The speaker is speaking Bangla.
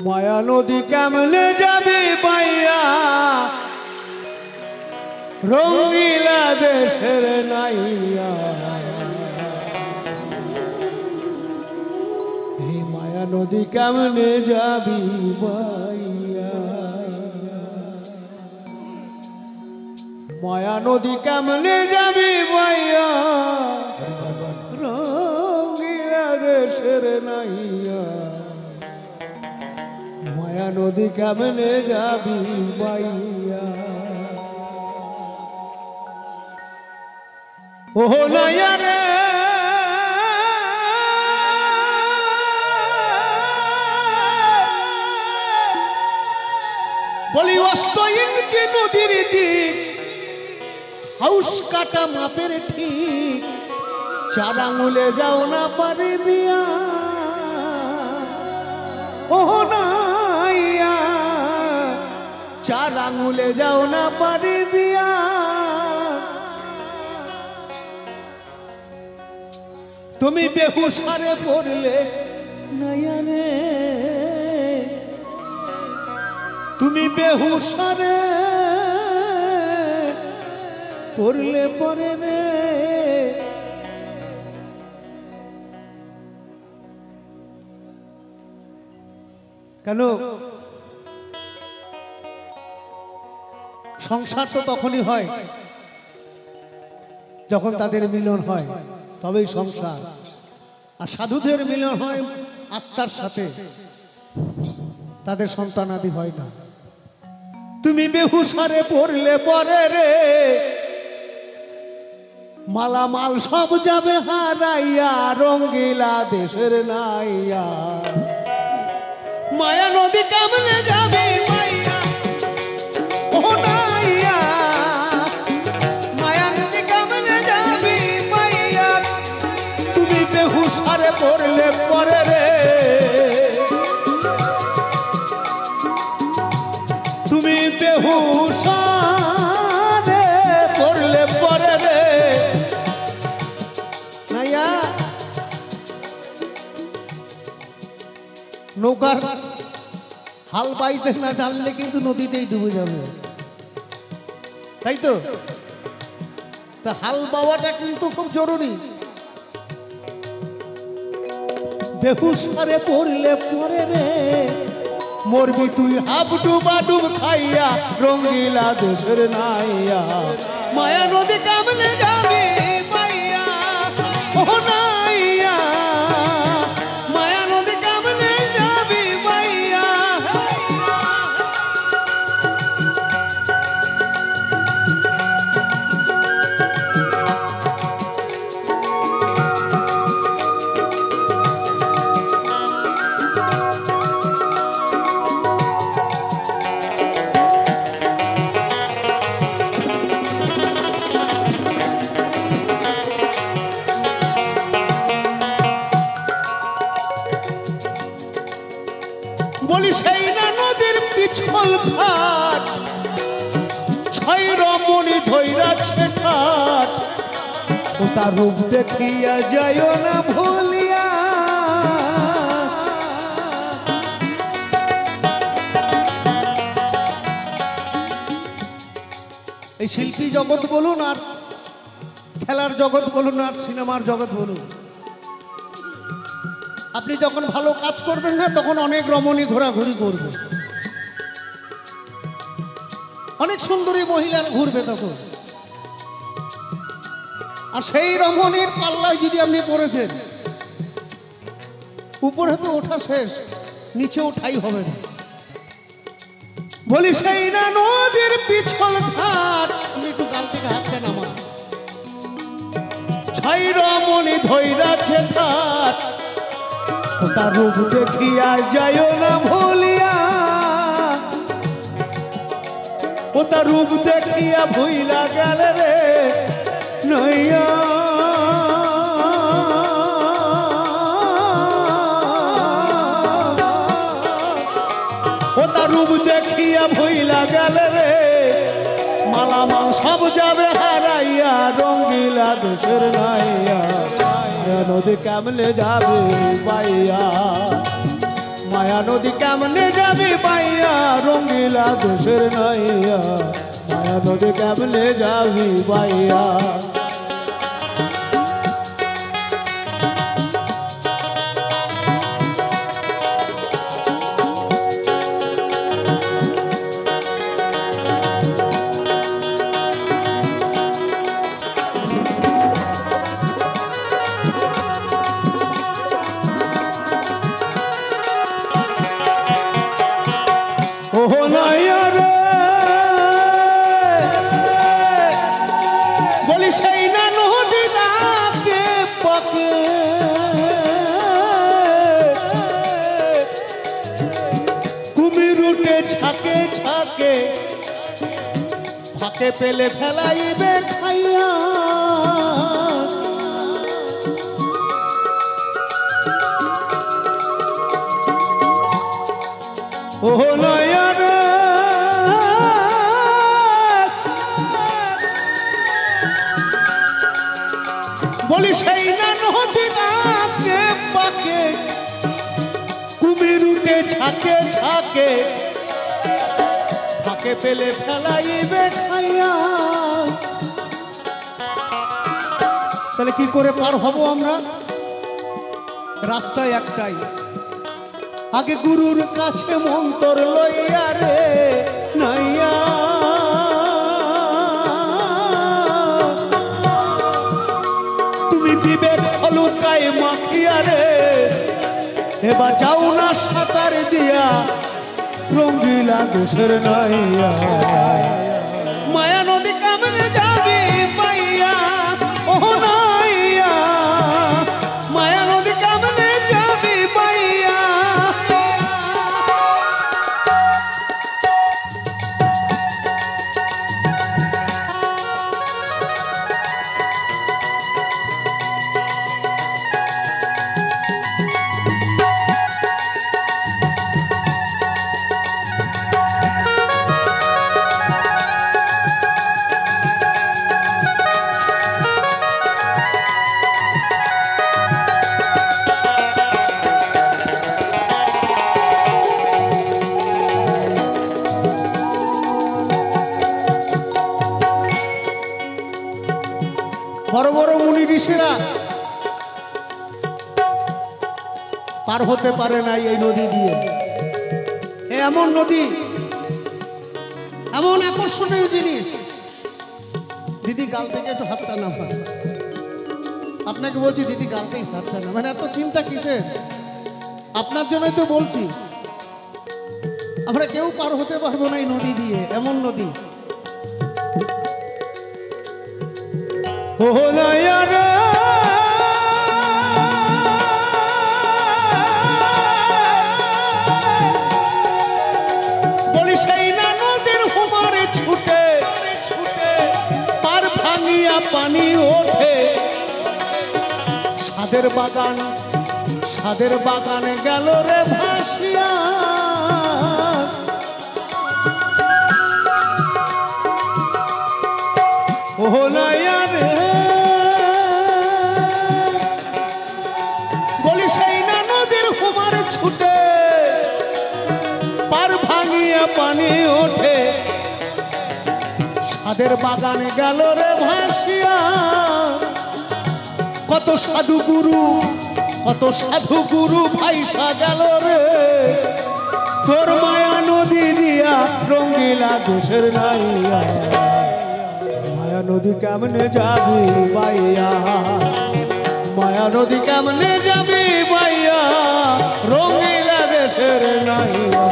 মায়া নদী কেমনে যাবি পাইয়া রঙিলা দেশের নাইয়া এই মায়া নদী কেমনে যাবি পাইয়া মায়া নদী কেমনে যাবি পাইয়া রঙিলা দেশের নাইয়া মায়া নদী কেমনে যাবি পাইয়া ও নাইয়া রে বলি অষ্ট ইঞ্চি নদীর দিক হাউস কাটা মাপের ঠিক 4 আঙুলে যাও না পারি দিয়া ও নাইয়া 4 আঙুলে যাও না পারি দিয়া তুমি বেহুশারে পড়লে নাইয়া রে তুমি বেহুশারে পড়লে পরে রে কেন সংসার তো তখনই হয় যখন তাদের মিলন হয় তবেই সংসার আর সাধুদের মিলন হয় আত্মার সাথে তাদের সন্তানাদি হয় না তুমি বেহুশারে পড়লে পরে রে মালামাল সব যাবে হারাইয়া রঙ্গিলা দেশের নাইয়া মায়া নদী কেমনে যাবে মাইয়া ও নাইয়া মায়া নদী কেমনে যাবে মাইয়া তুমি বেহুশারে পড়লে পরে রে তুমি বেহুশারে পড়লে পরে রে নাইয়া নৌকার হাল বাইতে না জানলে কিন্তু নদীতেই ডুবে যাবে তাই তো তা হাল বাওয়াটা কিন্তু খুব জরুরি বেহুশারে পড়লে পরে রে মরবি তুই হাব ডুবা ডুব খাইয়া রঙ্গিলা দেশের নাইয়া মায়া নদী কেমনে যাবি মাইয়া ও নাইয়া মায়া নদী কেমনে যাবি মাইয়া বলি সেই না নদীর পিছল ঘাট 6 রমণী ধৈরাছে ঠাট ও তার রূপ দেখিয়া যাইও না ভুলিয়া এই শিল্পী জগৎ বলুন আর খেলার জগৎ বলুন আর সিনেমার জগৎ বলুন আপনি যখন ভালো কাজ করবেন না তখন অনেক রমণী ঘোরাঘুরি করবে অনেক সুন্দরী মহিলা ঘুরবে তখন আর সেই রমণীর পাল্লায় যদি আপনি পড়েছেন উপরে তো ওঠা শেষ নিচে ওঠাই হবে না বলি সেই না নদীর পিছল ঘাট তুমি একটু গাল থেকে হাঁটছেন আমার 6 রমণী ধৈরাছে ঠাট তার রূপ দেখিয়া যাইও না ভুলিয়া ও তার রূপ দেখিয়া ভুইলা গেল রে নইয়া ও তার রূপ দেখিয়া ভুইলা গেল রে মালামাল সব যাবে হারাইয়া রঙ্গিলা দেশের নাইয়া নদী কেমনে যাবে পাইয়া মায়া নদী কেমনে যাবি বাইয়া রঙ্গিলা দেশের নাইয়া মায়া নদী কেমনে যাবি বাইয়া বলি সেই না নদী ডাকে পাকে কুমির উঠে ছাকে ছাকে ফাঁকে পেলে ফেলাইবে খাইয়া ও নয়া বলি সেই না নদী ডাকে পাকে কুমির উঠে ছাকে ছাকে ফাঁকে পেলে ফেলাইবে খাইয়া তাহলে কি করে পার হব আমরা রাস্তায় একটাই আগে গুরুর কাছে মন্তর লইয়া রে নাইয়া বিবেক হলুকায় মাখিয়া রে এবার যাও না সাঁতার দিয়া রঙ্গিলা দেশের নাইয়া মায়া নদী কেমনে যাবি পাইয়া ও নাইয়া মায়া নদী কেমনে যাবি পাইয়া বড় বড় মুনি ঋষিরা পার হতে পারে নাই এই নদী দিয়ে এমন নদী এমন আকর্ষণীয় জিনিস দিদি গাল থেকে একটু হাতটা নামা আপনাকে বলছি দিদি গাল থেকে হাতটা না মানে এত চিন্তা কিসে আপনার জন্যই তো বলছি আমরা কেউ পার হতে পারবো না এই নদী দিয়ে এমন নদী ও নাইয়া রে বলি সেই না নদীর হুমারে ছুটে ছুটে পার ভাঙিয়া পানি ওঠে সাদের বাগানে গেল রে ভাসিয়া ও নাইয়া রে বলি সেই না নদীর হুমার ছুটে পার ভাঙিয়া পানি ওঠে সাদের বাগানে গেল রে ভাসিয়া কত সাধু গুরু ভাইসা গেল রে তোর মায়া নদী দিয়া রঙ্গিলা দেশের নাইয়া মায়া নদী কেমনে যাবি বাইয়া মায়া নদী কেমনে যাবি বাইয়া রঙ্গিলা দেশের নাইয়া